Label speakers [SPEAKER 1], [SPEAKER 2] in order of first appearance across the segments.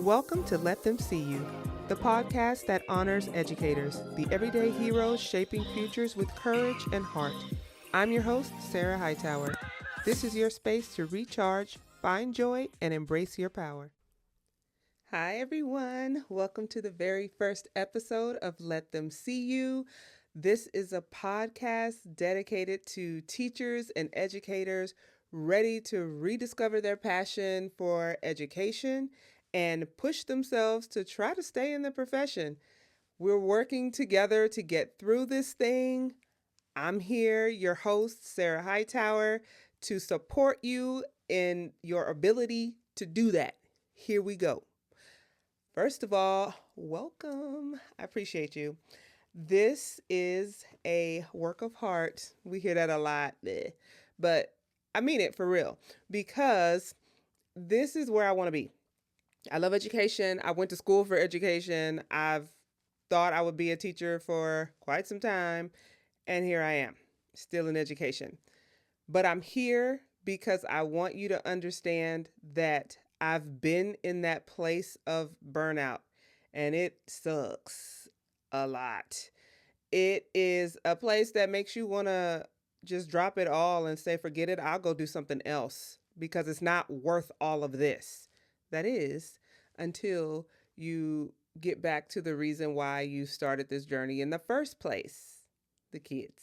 [SPEAKER 1] Welcome to Let Them See You, the podcast that honors educators, the everyday heroes shaping futures with courage and heart. I'm your host, Sarah Hightower. This is your space to recharge, find joy, and embrace your power. Hi, everyone. Welcome to the very first episode of Let Them See You. This is a podcast dedicated to teachers and educators ready to rediscover their passion for education and push themselves to try to stay in the profession. We're working together to get through this thing. I'm here, your host, Sarah Hightower, to support you in your ability to do that. Here we go. First of all, welcome. I appreciate you. This is a work of heart. We hear that a lot, but I mean it for real, because this is where I want to be. I love education. I went to school for education. I've thought I would be a teacher for quite some time, and here I am, still in education. But I'm here because I want you to understand that I've been in that place of burnout, and it sucks a lot. It is a place that makes you want to just drop it all and say, forget it, I'll go do something else because it's not worth all of this. That is, until you get back to the reason why you started this journey in the first place, the kids.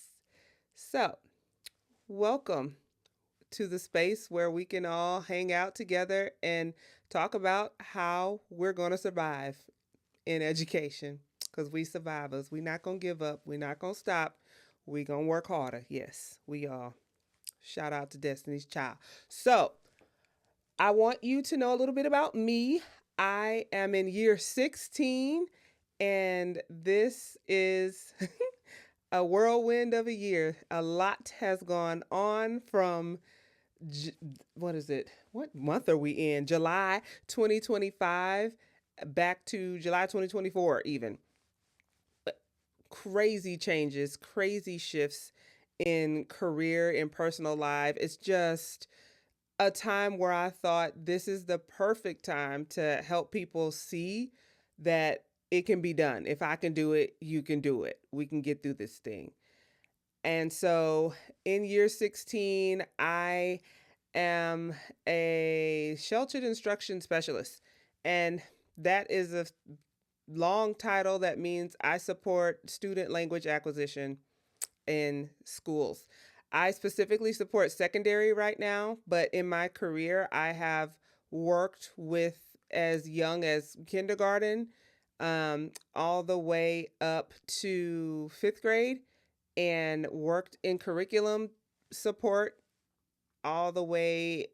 [SPEAKER 1] So, welcome to the space where we can all hang out together and talk about how we're going to survive in education, because we survivors. We're not going to give up. We're not going to stop. We're going to work harder. Yes, we are. Shout out to Destiny's Child. So I want you to know a little bit about me. I am in year 16, and this is a whirlwind of a year. A lot has gone on from what month are we in? July 2025 back to July 2024 even. Crazy changes, crazy shifts in career and personal life. It's just a time where I thought this is the perfect time to help people see that it can be done. If I can do it, you can do it. We can get through this thing. And so in year 16, I am a sheltered instruction specialist. And that is a long title that means I support student language acquisition in schools. I specifically support secondary right now, but in my career, I have worked with as young as kindergarten, all the way up to fifth grade, and worked in curriculum support all the way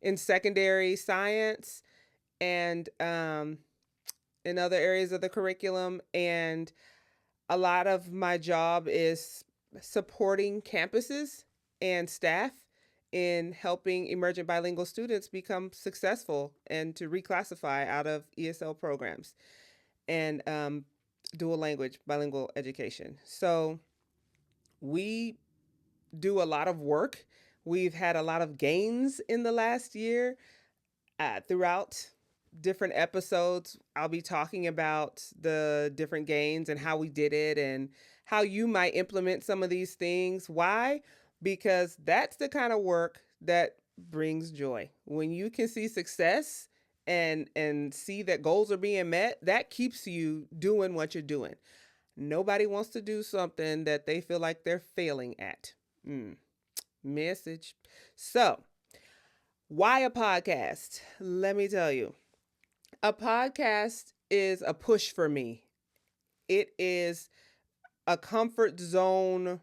[SPEAKER 1] in secondary science and in other areas of the curriculum. And a lot of my job is supporting campuses and staff in helping emergent bilingual students become successful and to reclassify out of ESL programs and dual language bilingual education. So we do a lot of work. We've had a lot of gains in the last year. Throughout different episodes, I'll be talking about the different gains and how we did it and how you might implement some of these things. Why? Because that's the kind of work that brings joy. When you can see success and see that goals are being met, that keeps you doing what you're doing. Nobody wants to do something that they feel like they're failing at. Message. So, why a podcast? Let me tell you. A podcast is a push for me. It is a comfort zone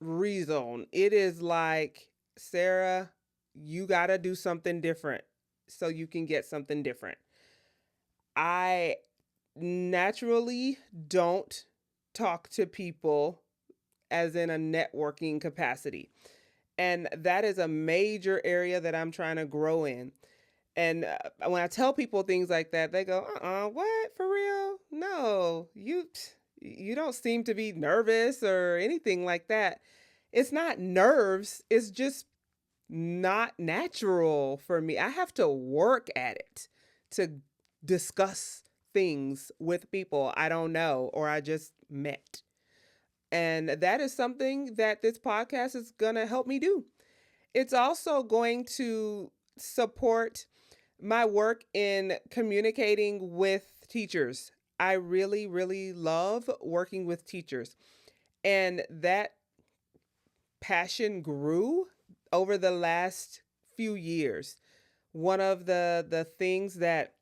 [SPEAKER 1] rezone. It is like, Sarah, you got to do something different so you can get something different. I naturally don't talk to people as in a networking capacity. And that is a major area that I'm trying to grow in. And when I tell people things like that, they go, what? For real? No, you don't seem to be nervous or anything like that. It's not nerves. It's just not natural for me. I have to work at it to discuss things with people I don't know or I just met. And that is something that this podcast is going to help me do. It's also going to support my work in communicating with teachers. I really, really love working with teachers. And that passion grew over the last few years. One of the things that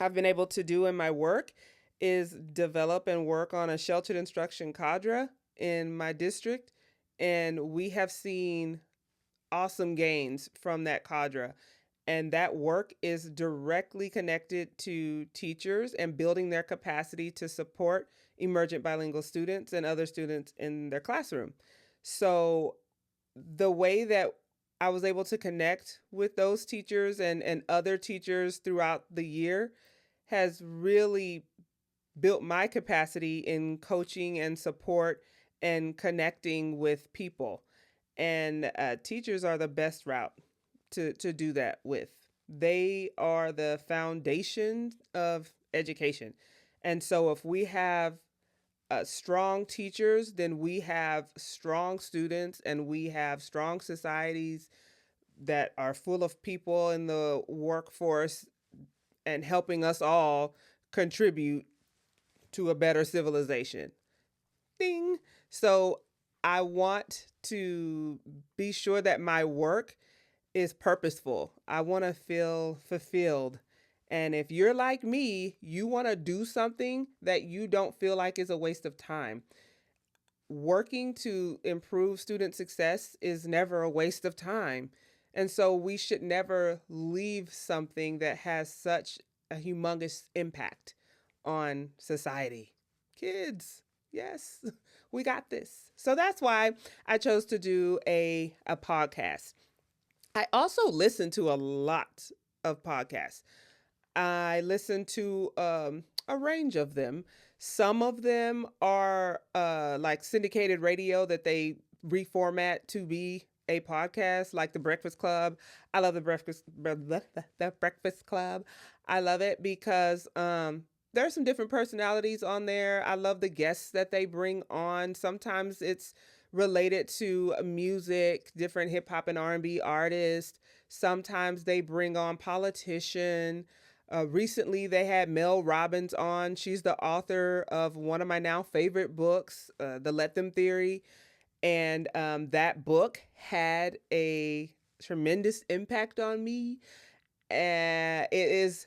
[SPEAKER 1] I've been able to do in my work is develop and work on a sheltered instruction cadre in my district. And we have seen awesome gains from that cadre. And that work is directly connected to teachers and building their capacity to support emergent bilingual students and other students in their classroom. So the way that I was able to connect with those teachers and other teachers throughout the year has really built my capacity in coaching and support and connecting with people. And teachers are the best route to do that with. They are the foundation of education. And so if we have strong teachers, then we have strong students and we have strong societies that are full of people in the workforce and helping us all contribute to a better civilization. Ding. So I want to be sure that my work is purposeful. I want to feel fulfilled. And if you're like me, you want to do something that you don't feel like is a waste of time. Working to improve student success is never a waste of time. And so we should never leave something that has such a humongous impact on society. Kids, yes, we got this. So that's why I chose to do a podcast. I also listen to a lot of podcasts. I listen to a range of them. Some of them are like syndicated radio that they reformat to be a podcast, like the Breakfast Club. I love the Breakfast Club. I love it because there are some different personalities on there. I love the guests that they bring on. Sometimes it's related to music, different hip hop and R&B artists. Sometimes they bring on politician. Recently, they had Mel Robbins on. She's the author of one of my now favorite books, The Let Them Theory. And that book had a tremendous impact on me. It is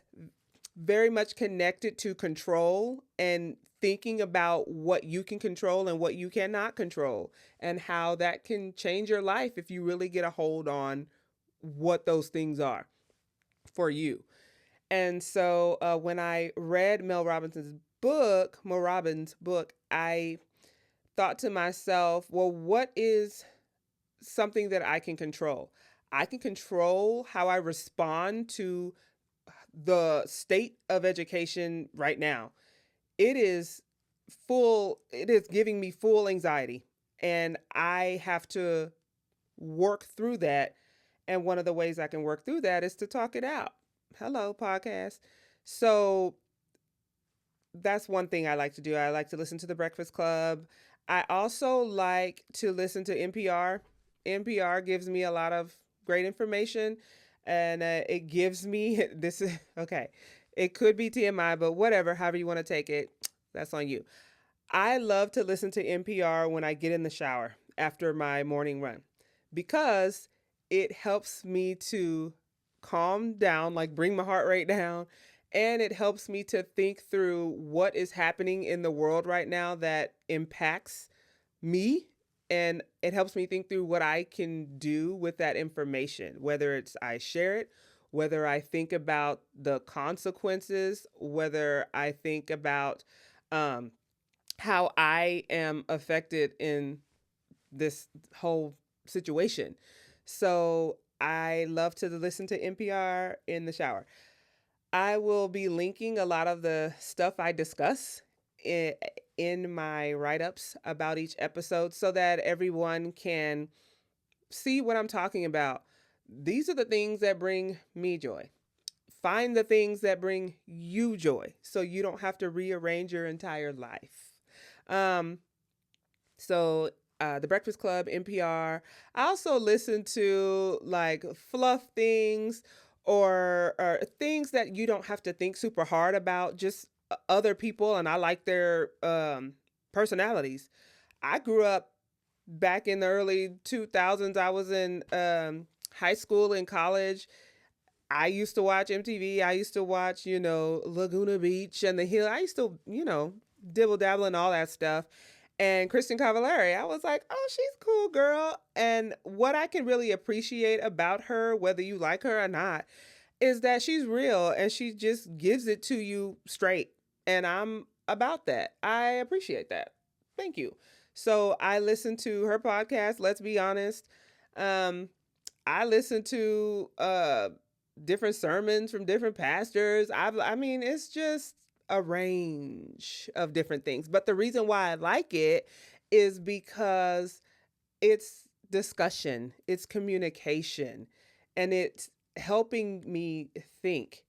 [SPEAKER 1] very much connected to control and thinking about what you can control and what you cannot control, and how that can change your life if you really get a hold on what those things are for you. And so when I read Mel Robbins' book, I thought to myself, well, what is something that I can control? I can control how I respond to the state of education right now. It is giving me full anxiety, and I have to work through that. And one of the ways I can work through that is to talk it out. Hello, podcast. So that's one thing I like to do. I like to listen to the Breakfast Club. I also like to listen to NPR. NPR gives me a lot of great information, and it gives me this is okay. It could be TMI, but whatever, however you want to take it, that's on you. I love to listen to NPR when I get in the shower after my morning run because it helps me to calm down, like bring my heart rate down. And it helps me to think through what is happening in the world right now that impacts me. And it helps me think through what I can do with that information, whether it's I share it, whether I think about the consequences, whether I think about um, how I am affected in this whole situation. So I love to listen to NPR in the shower. I will be linking a lot of the stuff I discuss in my write ups about each episode so that everyone can see what I'm talking about. These are the things that bring me joy. Find the things that bring you joy so you don't have to rearrange your entire life. Um, the Breakfast Club, NPR. I also listen to like fluff things or things that you don't have to think super hard about, just other people, and I like their personalities. I grew up back in the early 2000s. I was in high school and college. I used to watch MTV. I used to watch, Laguna Beach and The Hill. I used to, dibble dabble and all that stuff. And Kristen Cavallari, I was like, oh, she's cool, girl. And what I can really appreciate about her, whether you like her or not, is that she's real and she just gives it to you straight. And I'm about that. I appreciate that. Thank you. So I listen to her podcast, Let's Be Honest. Um, I listen to different sermons from different pastors. I mean, it's just a range of different things. But the reason why I like it is because it's discussion, it's communication, and it's helping me think.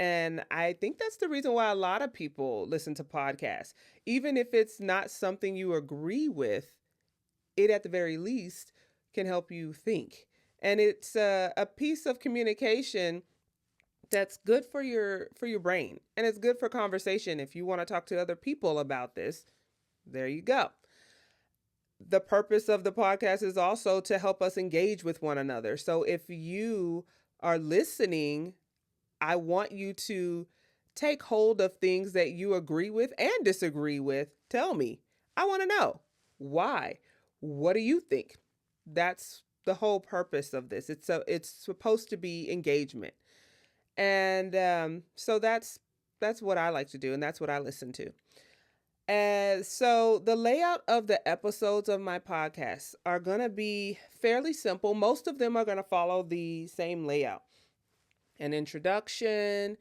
[SPEAKER 1] And I think that's the reason why a lot of people listen to podcasts. Even if it's not something you agree with, it at the very least can help you think. And it's a piece of communication that's good for your brain, and it's good for conversation. If you want to talk to other people about this, there you go. The purpose of the podcast is also to help us engage with one another. So if you are listening, I want you to take hold of things that you agree with and disagree with. Tell me. I want to know why. What do you think? That's the whole purpose of this. It's supposed to be engagement. And so that's what I like to do, and that's what I listen to. And so the layout of the episodes of my podcast are going to be fairly simple. Most of them are going to follow the same layout. An introduction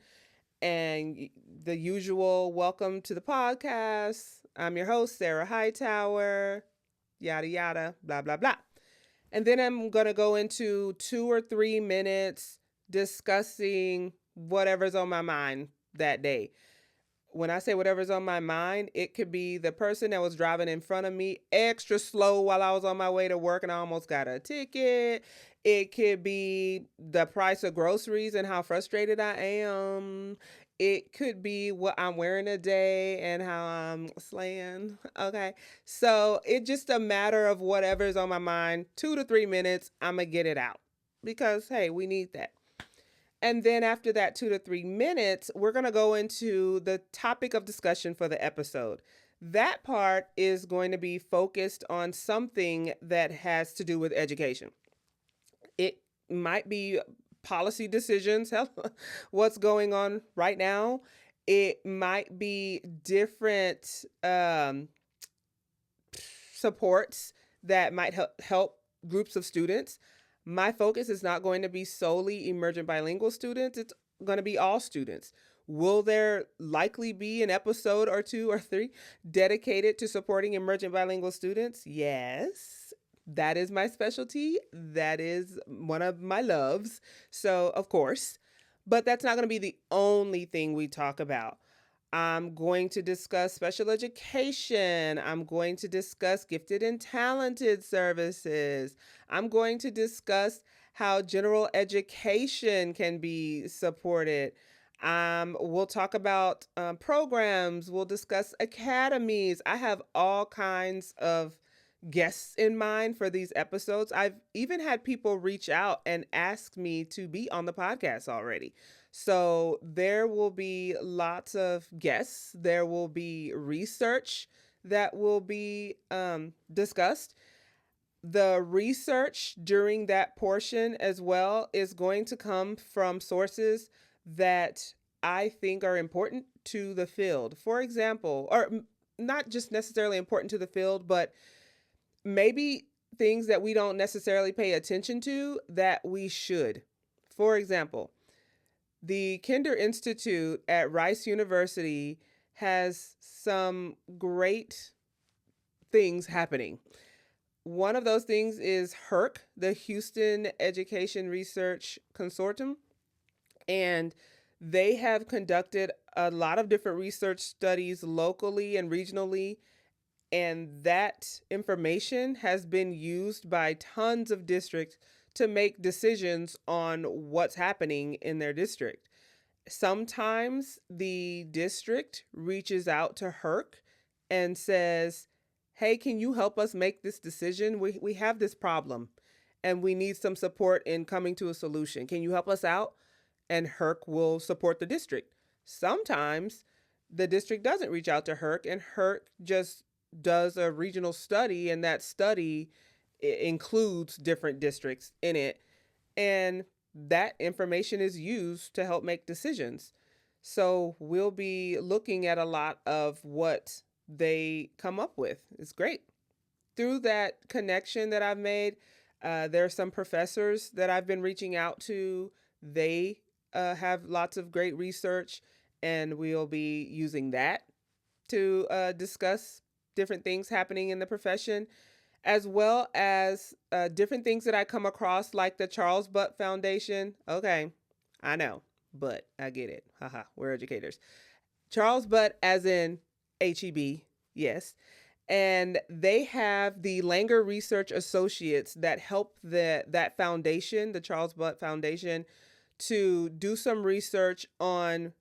[SPEAKER 1] and the usual welcome to the podcast. I'm your host, Sarah Hightower, yada, yada, blah, blah, blah. And then I'm going to go into 2 or 3 minutes discussing whatever's on my mind that day. When I say whatever's on my mind, it could be the person that was driving in front of me extra slow while I was on my way to work and I almost got a ticket. It could be the price of groceries and how frustrated I am. It could be what I'm wearing today and how I'm slaying. Okay. So it's just a matter of whatever's on my mind. 2 to 3 minutes, I'm going to get it out because, hey, we need that. And then after that 2 to 3 minutes, we're going to go into the topic of discussion for the episode. That part is going to be focused on something that has to do with education. It might be policy decisions, what's going on right now. It might be different supports that might help groups of students. My focus is not going to be solely emergent bilingual students. It's going to be all students. Will there likely be an episode or 2 or 3 dedicated to supporting emergent bilingual students? Yes. That is my specialty. That is one of my loves. So, of course. But that's not going to be the only thing we talk about. I'm going to discuss special education. I'm going to discuss gifted and talented services. I'm going to discuss how general education can be supported. We'll talk about programs. We'll discuss academies. I have all kinds of guests in mind for these episodes. I've even had people reach out and ask me to be on the podcast already. So there will be lots of guests. There will be research that will be discussed. The research during that portion as well is going to come from sources that I think are important to the field. For example, or not just necessarily important to the field, but maybe things that we don't necessarily pay attention to that we should. For example, the Kinder Institute at Rice University has some great things happening. One of those things is HERC, the Houston Education Research Consortium. And They have conducted a lot of different research studies locally and regionally, and that information has been used by tons of districts to make decisions on what's happening in their district. Sometimes the district reaches out to HERC and says, "Hey, can you help us make this decision? We have this problem and we need some support in coming to a solution. Can you help us out?" And HERC will support the district. Sometimes the district doesn't reach out to HERC and HERC just does a regional study, and that study includes different districts in it. And that information is used to help make decisions. So we'll be looking at a lot of what they come up with. It's great. Through that connection that I've made, there are some professors that I've been reaching out to. They have lots of great research, and we'll be using that to discuss different things happening in the profession, as well as different things that I come across, like the Charles Butt Foundation. Okay, I know, but I get it. Haha, we're educators. Charles Butt, as in HEB, yes. And they have the Langer Research Associates that help that foundation, the Charles Butt Foundation, to do some research on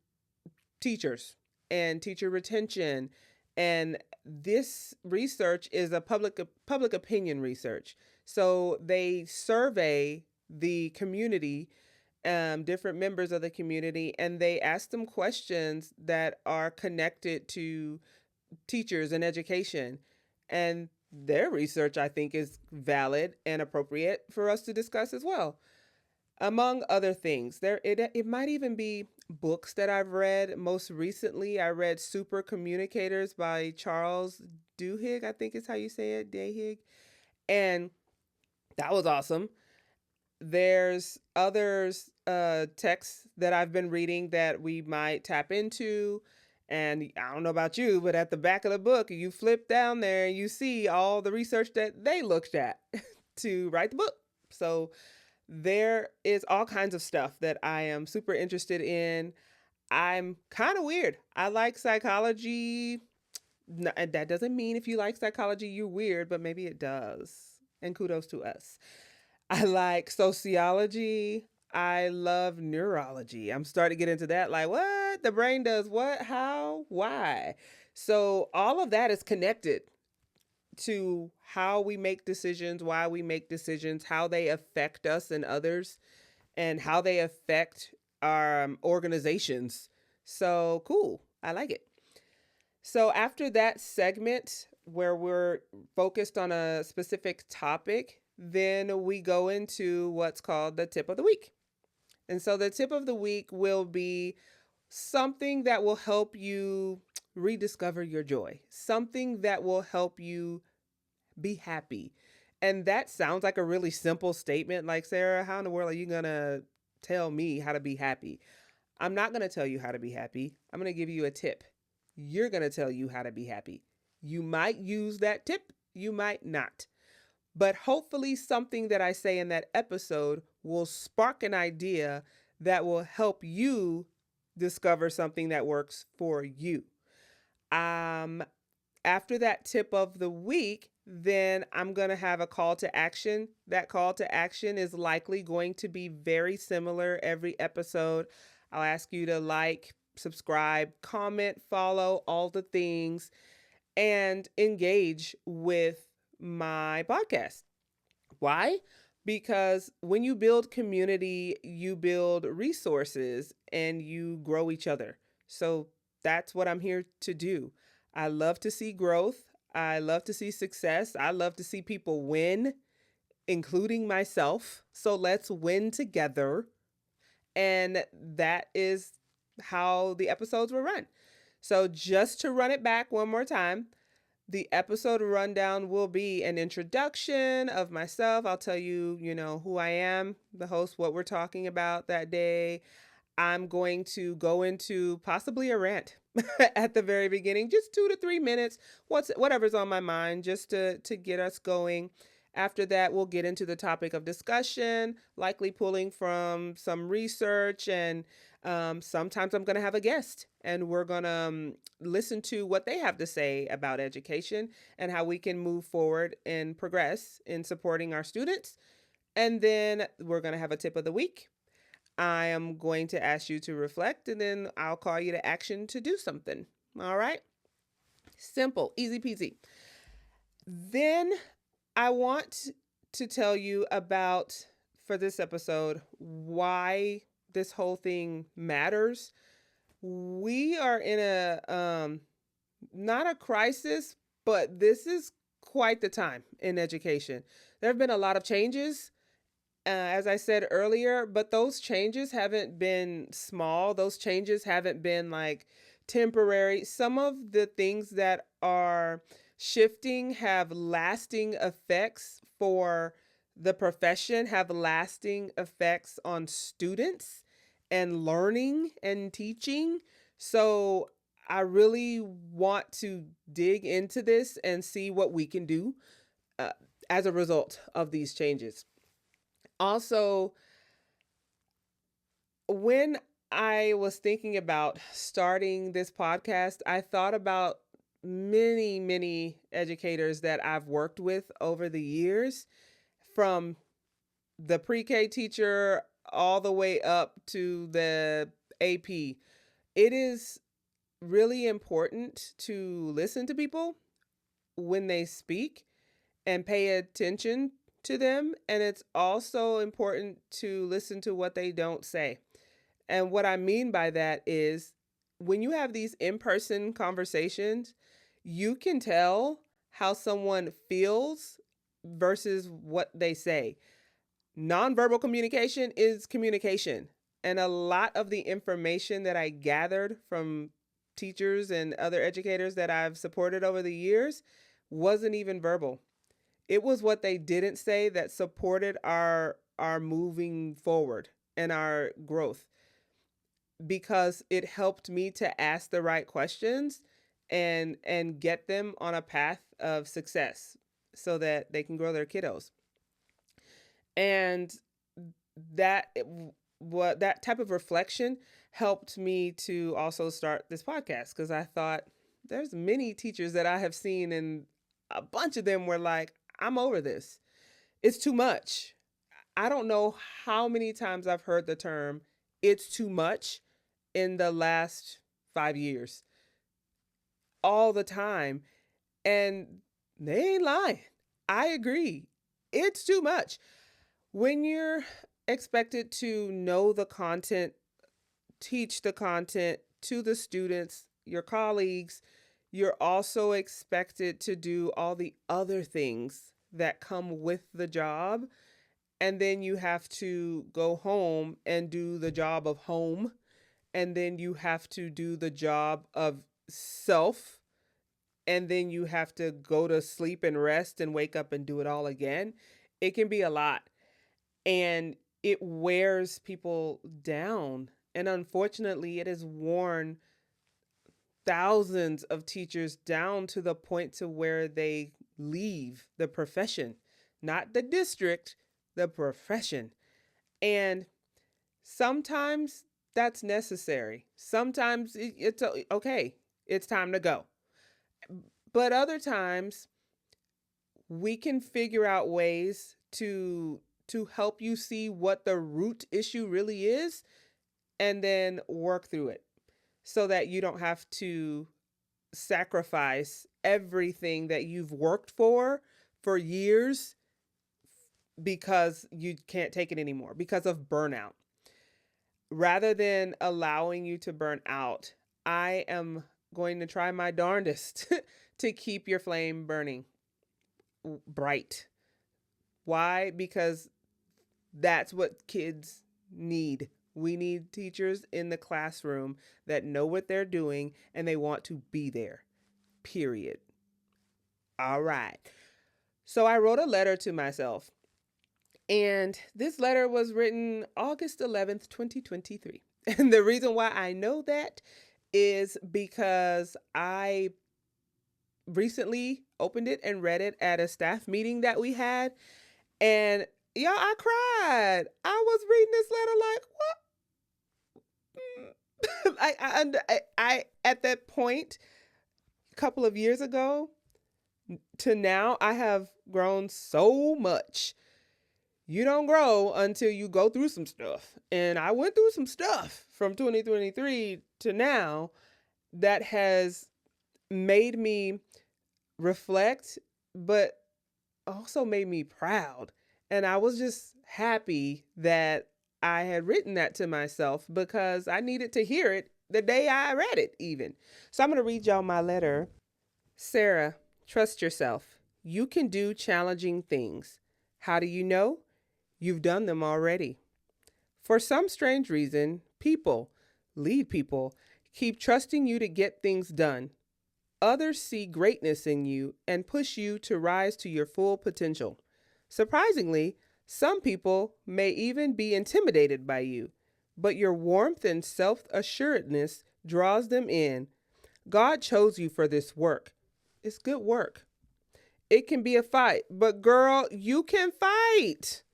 [SPEAKER 1] teachers and teacher retention. And this research is a public opinion research. So they survey the community, different members of the community, and they ask them questions that are connected to teachers and education. And their research, I think, is valid and appropriate for us to discuss as well. Among other things, it might even be books that I've read. Most recently, I read Super Communicators by Charles Duhigg, I think is how you say it, Duhigg. And that was awesome. There's others texts that I've been reading that we might tap into. And I don't know about you, but at the back of the book, you flip down there and you see all the research that they looked at to write the book. So there is all kinds of stuff that I am super interested in. I'm kind of weird. I like psychology. And that doesn't mean if you like psychology, you're weird, but maybe it does. And kudos to us. I like sociology. I love neurology. I'm starting to get into that. Like, what? The brain does what? How? Why? So, all of that is connected to how we make decisions, why we make decisions, how they affect us and others, and how they affect our organizations. So, cool. I like it. So, after that segment where we're focused on a specific topic, then we go into what's called the tip of the week. And so the tip of the week will be something that will help you rediscover your joy, something that will help you be happy. And that sounds like a really simple statement. Like, Sarah, how in the world are you going to tell me how to be happy? I'm not going to tell you how to be happy. I'm going to give you a tip. You're going to tell you how to be happy. You might use that tip, you might not. But hopefully something that I say in that episode will spark an idea that will help you discover something that works for you. After that tip of the week, then I'm going to have a call to action. That call to action is likely going to be very similar every episode. I'll ask you to like, subscribe, comment, follow, all the things, and engage with my podcast. Why? Because when you build community, you build resources and you grow each other. So that's what I'm here to do. I love to see growth. I love to see success. I love to see people win, including myself. So let's win together. And that is how the episodes will run. So just to run it back one more time, the episode rundown will be an introduction of myself. I'll tell you, who I am, the host, what we're talking about that day. I'm going to go into possibly a rant at the very beginning, just 2 to 3 minutes, whatever's on my mind, just to get us going. After that, we'll get into the topic of discussion, likely pulling from some research and Sometimes I'm going to have a guest and we're going to listen to what they have to say about education and how we can move forward and progress in supporting our students. And then we're going to have a tip of the week. I am going to ask you to reflect and then I'll call you to action to do something. All right. Simple, easy peasy. Then I want to tell you about, for this episode, why this whole thing matters. We are in a not a crisis, but this is quite the time in education. There have been a lot of changes, as I said earlier, but those changes haven't been small. Those changes haven't been like temporary. Some of the things that are shifting have lasting effects for the profession, have lasting effects on students and learning and teaching. So I really want to dig into this and see what we can do uh, as a result of these changes. Also, when I was thinking about starting this podcast, I thought about many educators that I've worked with over the years, from the pre-K teacher all the way up to the AP. It is really important to listen to people when they speak and pay attention to them. And it's also important to listen to what they don't say. And what I mean by that is when you have these in-person conversations, you can tell how someone feels versus what they say. Nonverbal communication is communication. And a lot of the information that I gathered from teachers and other educators that I've supported over the years wasn't even verbal. It was what they didn't say that supported our moving forward and our growth, because it helped me to ask the right questions and get them on a path of success so that they can grow their kiddos. And that what that type of reflection helped me to also start this podcast, because I thought there's many teachers that I have seen and a bunch of them were like, I'm over this. It's too much. I don't know how many times I've heard the term it's too much in the last 5 years, all the time. And they ain't lying. I agree. It's too much. When you're expected to know the content, teach the content to the students, your colleagues, you're also expected to do all the other things that come with the job. And then you have to go home and do the job of home. And then you have to do the job of self. And then you have to go to sleep and rest and wake up and do it all again. It can be a lot. And it wears people down. And unfortunately, it has worn thousands of teachers down to the point to where they leave the profession, not the district, the profession. And sometimes that's necessary. Sometimes it's okay. It's time to go. But other times we can figure out ways to help you see what the root issue really is and then work through it so that you don't have to sacrifice everything that you've worked for years because you can't take it anymore because of burnout. Rather than allowing you to burn out, I am going to try my darndest to keep your flame burning bright. Why? Because that's what kids need. We need teachers in the classroom that know what they're doing and they want to be there. Period. All right. So I wrote a letter to myself. And this letter was written August 11th, 2023. And the reason why I know that is because I recently opened it and read it at a staff meeting that we had. And y'all, I cried. I was reading this letter like, what? I at that point, a couple of years ago to now, I have grown so much. You don't grow until you go through some stuff. And I went through some stuff from 2023 to now that has made me reflect, but also made me proud. And I was just happy that I had written that to myself because I needed to hear it the day I read it, even. So I'm going to read y'all my letter. Sarah, trust yourself. You can do challenging things. How do you know? You've done them already. For some strange reason, lead people, keep trusting you to get things done. Others see greatness in you and push you to rise to your full potential. Surprisingly, some people may even be intimidated by you, but your warmth and self assuredness draws them in. God chose you for this work. It's good work. It can be a fight, but girl, you can fight.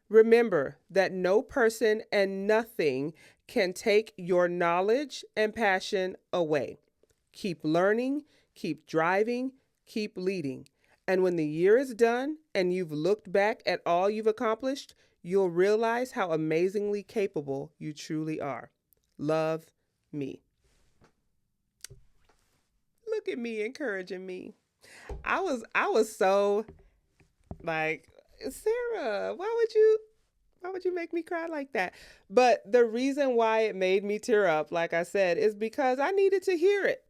[SPEAKER 1] Remember that no person and nothing can take your knowledge and passion away. Keep learning, keep driving, keep leading. And when the year is done and you've looked back at all you've accomplished, you'll realize how amazingly capable you truly are. Love, me. Look at me encouraging me. I was so like, Sarah, why would you make me cry like that? But the reason why it made me tear up, like I said, is because I needed to hear it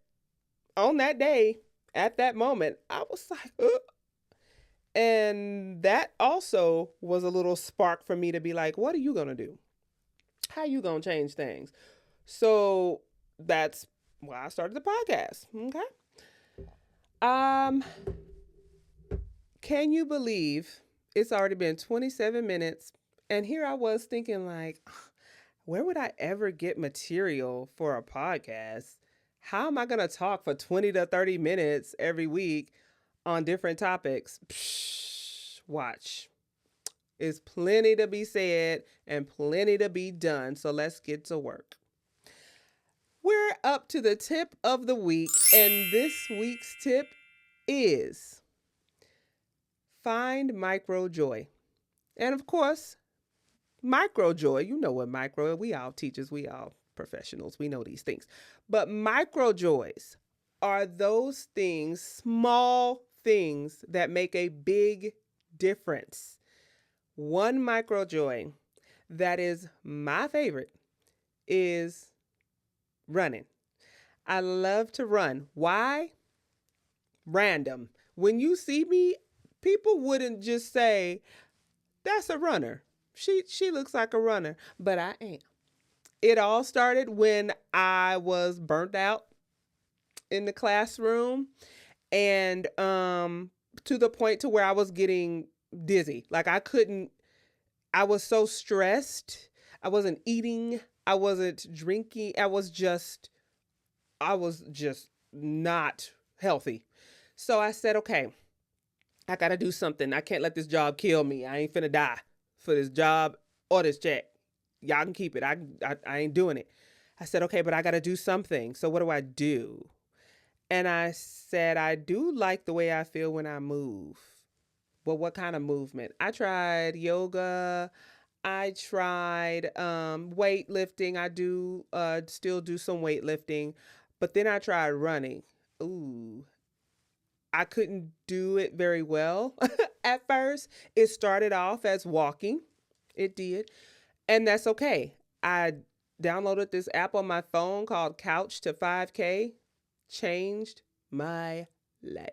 [SPEAKER 1] on that day. At that moment, I was like, ugh. And that also was a little spark for me to be like, what are you going to do? How are you going to change things? So that's why I started the podcast. Okay. Um, can you believe it's already been 27 minutes? And here I was thinking, like, where would I ever get material for a podcast? How am I going to talk for 20 to 30 minutes every week on different topics? Psh, watch. There's plenty to be said and plenty to be done. So let's get to work. We're up to the tip of the week, and this week's tip is find micro joy. And of course, micro joy, you know what micro, we all teachers, we all professionals, we know these things. But micro joys are those things, small things that make a big difference. One micro joy that is my favorite is running. I love to run. Why? Random. When you see me, people wouldn't just say, that's a runner. She looks like a runner, but I am. It all started when I was burnt out in the classroom and to the point to where I was getting dizzy. Like I was so stressed. I wasn't eating, I wasn't drinking. I was just not healthy. So I said, okay, I got to do something. I can't let this job kill me. I ain't finna die for this job or this check. Y'all can keep it. I ain't doing it. I said, okay, but I got to do something. So what do I do? And I said, I do like the way I feel when I move. Well, what kind of movement? I tried yoga. I tried weightlifting. I do still do some weightlifting. But then I tried running. Ooh, I couldn't do it very well at first. It started off as walking. It did. And that's okay. I downloaded this app on my phone called Couch to 5K. Changed my life.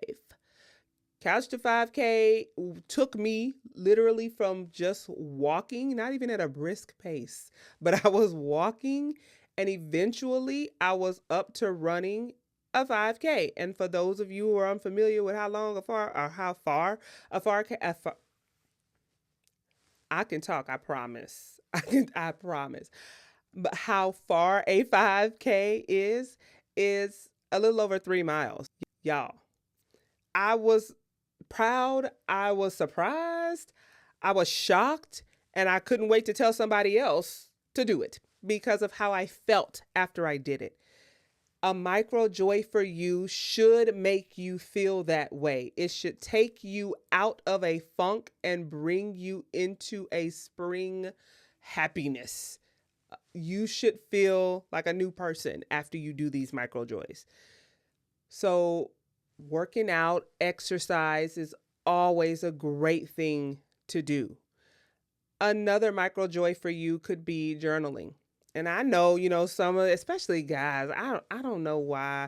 [SPEAKER 1] Couch to 5K took me literally from just walking, not even at a brisk pace, but I was walking and eventually I was up to running a 5K. And for those of you who are unfamiliar with how long a far or how far a far, I can talk, I promise. I promise. But how far a 5K is a little over 3 miles. Y'all, I was proud. I was surprised. I was shocked. And I couldn't wait to tell somebody else to do it. because of how I felt after I did it. A micro joy for you should make you feel that way. It should take you out of a funk and bring you into a spring happiness. You should feel like a new person after you do these micro joys. So, working out, exercise is always a great thing to do. Another micro joy for you could be journaling. And I know, some of, especially guys, I don't know why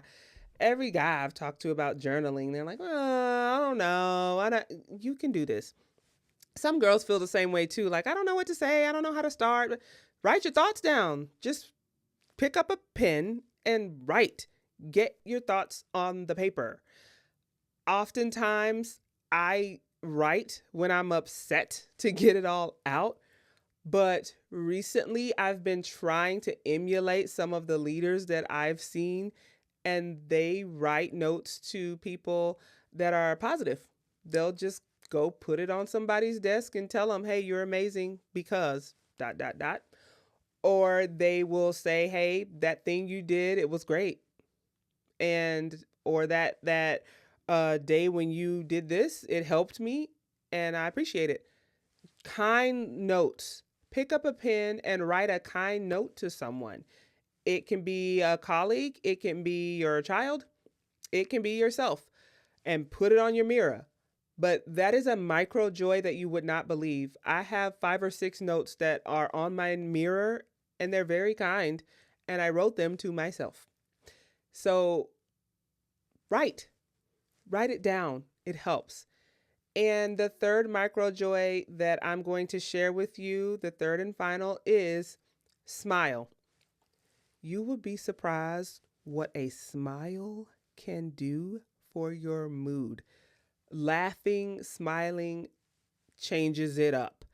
[SPEAKER 1] every guy I've talked to about journaling, they're like, I don't know. You can do this. Some girls feel the same way too. Like, I don't know what to say. I don't know how to start. Write your thoughts down. Just pick up a pen and write. Get your thoughts on the paper. Oftentimes, I write when I'm upset to get it all out. But recently, I've been trying to emulate some of the leaders that I've seen, and they write notes to people that are positive. They'll just go put it on somebody's desk and tell them, hey, you're amazing because dot, dot, dot. Or they will say, hey, that thing you did, it was great. And, or that day when you did this, it helped me and I appreciate it. Kind notes. Pick up a pen and write a kind note to someone. It can be a colleague, it can be your child, it can be yourself, and put it on your mirror. But that is a micro joy that you would not believe. I have 5 or 6 notes that are on my mirror and they're very kind, and I wrote them to myself. So write it down. It helps. And the third micro joy that I'm going to share with you, the third and final, is smile. You would be surprised what a smile can do for your mood. Laughing, smiling changes it up.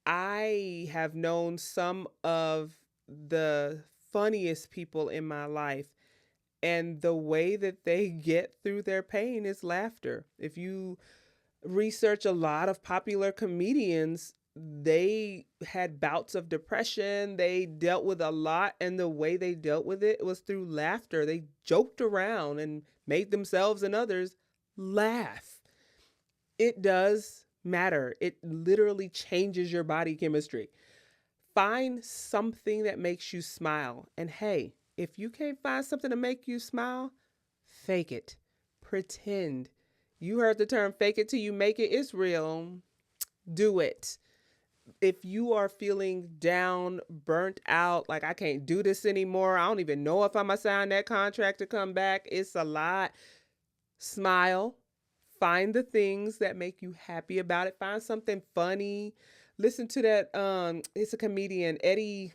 [SPEAKER 1] I have known some of the funniest people in my life, and the way that they get through their pain is laughter. If you research a lot of popular comedians, they had bouts of depression. They dealt with a lot, and the way they dealt with it was through laughter. They joked around and made themselves and others laugh. It does matter. It literally changes your body chemistry. Find something that makes you smile. And hey, if you can't find something to make you smile, fake it. Pretend. You heard the term fake it till you make it. It's real. Do it. If you are feeling down, burnt out, like I can't do this anymore, I don't even know if I'm going to sign that contract to come back, it's a lot. Smile. Find the things that make you happy about it. Find something funny. Listen to that. It's a comedian, Eddie.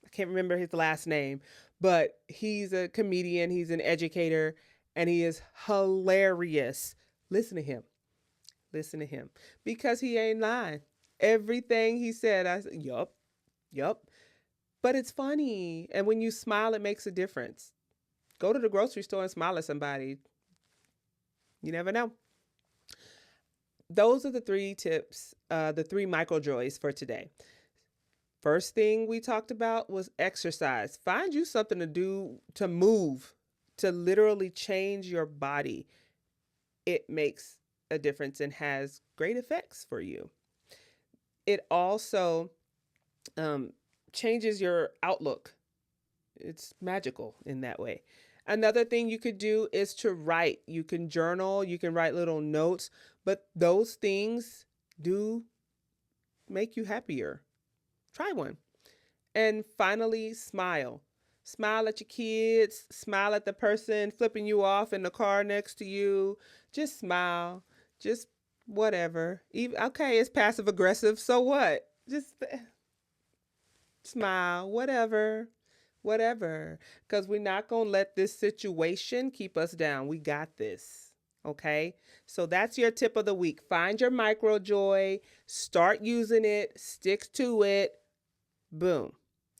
[SPEAKER 1] I can't remember his last name, but he's a comedian. He's an educator, and he is hilarious. Listen to him. Listen to him, because he ain't lying. Everything he said, I said, yup. But it's funny. And when you smile, it makes a difference. Go to the grocery store and smile at somebody. You never know. Those are the 3 tips, the 3 micro joys for today. First thing we talked about was exercise. Find you something to do, to move, to literally change your body. It makes a difference and has great effects for you. It also changes your outlook. It's magical in that way. Another thing you could do is to write. You can journal, you can write little notes, but those things do make you happier. Try one. And finally, smile. Smile at your kids, smile at the person flipping you off in the car next to you. Just smile. Just whatever. Even, okay, it's passive aggressive, so what? Just smile, whatever. Because we're not going to let this situation keep us down. We got this. Okay? So that's your tip of the week. Find your micro joy, start using it, stick to it. Boom.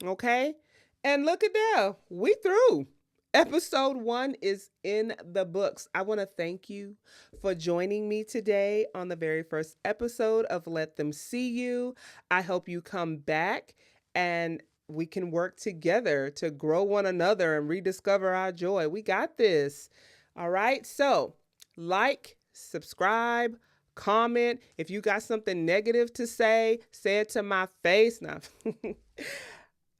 [SPEAKER 1] Okay? And look at that. We through. Episode 1 is in the books. I want to thank you for joining me today on the very first episode of Let Them See You. I hope you come back and we can work together to grow one another and rediscover our joy. We got this. All right. So, like, subscribe, comment. If you got something negative to say it to my face. No,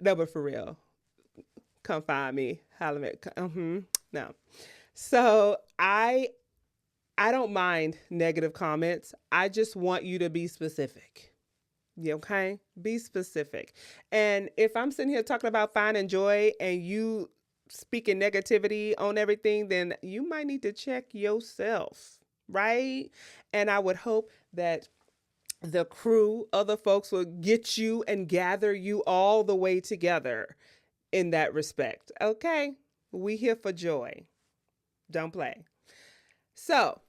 [SPEAKER 1] no, but for real, come find me. Holla at me. No. So I don't mind negative comments. I just want you to be specific. Okay? Be specific. And if I'm sitting here talking about finding joy and you speaking negativity on everything, then you might need to check yourself, right? And I would hope that the crew, other folks will get you and gather you all the way together in that respect. Okay? We here for joy. Don't play. So,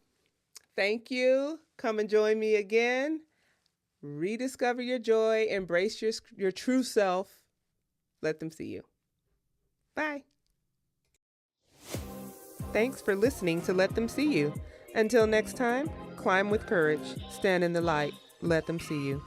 [SPEAKER 1] thank you. Come and join me again. Rediscover your joy. Embrace your true self. Let them see you. Bye. Thanks for listening to Let Them See You. Until next time, climb with courage. Stand in the light. Let them see you.